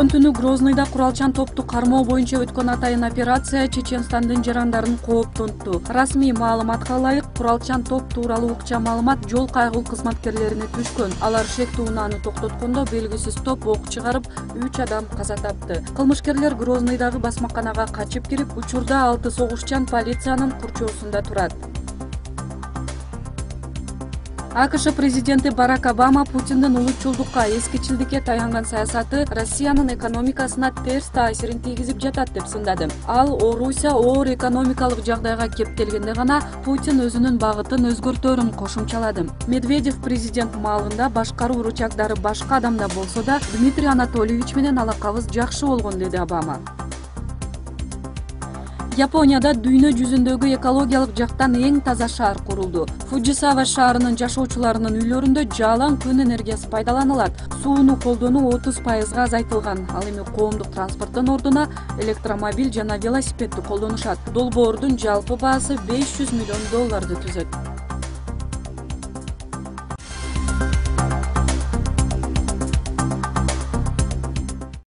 Кыргызстан түнү Грозныйда куралчан топту кармоо боюнча өткөн атайын операция Чеченстандын жарандарын кооптонтту. Расмий маалыматка ылайык, куралчан топ тууралуу ыкча маалымат жол кайгыл кызматкерлерине түшкөн. Алар шектүү унааны токтоткондо белгисиз топ ок чыгарып, 3 адам каза тапты. Кылмышкерлер Грозныйдагы басмаканага качып кирип, учурда 6 согушчан полициянын курчоосунда турат. АКШ президенти Барак Обама Путиндин улутчулдукка, эскичилдикке таянган саясаты Россиянын экономикасына терс таасирин тийгизип жатат деп сындады. Ал Орусия оор экономикалык жагдайга кептелгенде гана Путин өзүнүн багытын өзгөртөөрүн кошумчалады. Медведев президент маалында башкаруу рычагдары башка адамда болсо да, Дмитрий Анатольевич менен алакабыз жакшы болгон, деди Обама. Японияда дүйнө жүзүндөгү экологиялык жактан эң таза шаар курулду. Фуджисава шаарынын жашоочуларынын үйлөрүндө жалаң күн энергиясы пайдаланылат. Сууну колдонуу 30% азайтылган. Ал эми коомдук транспорттун ордуна электромобиль жана велосипедди колдонушат. Долбоордун жалпы баасы $500 миллион түзөт.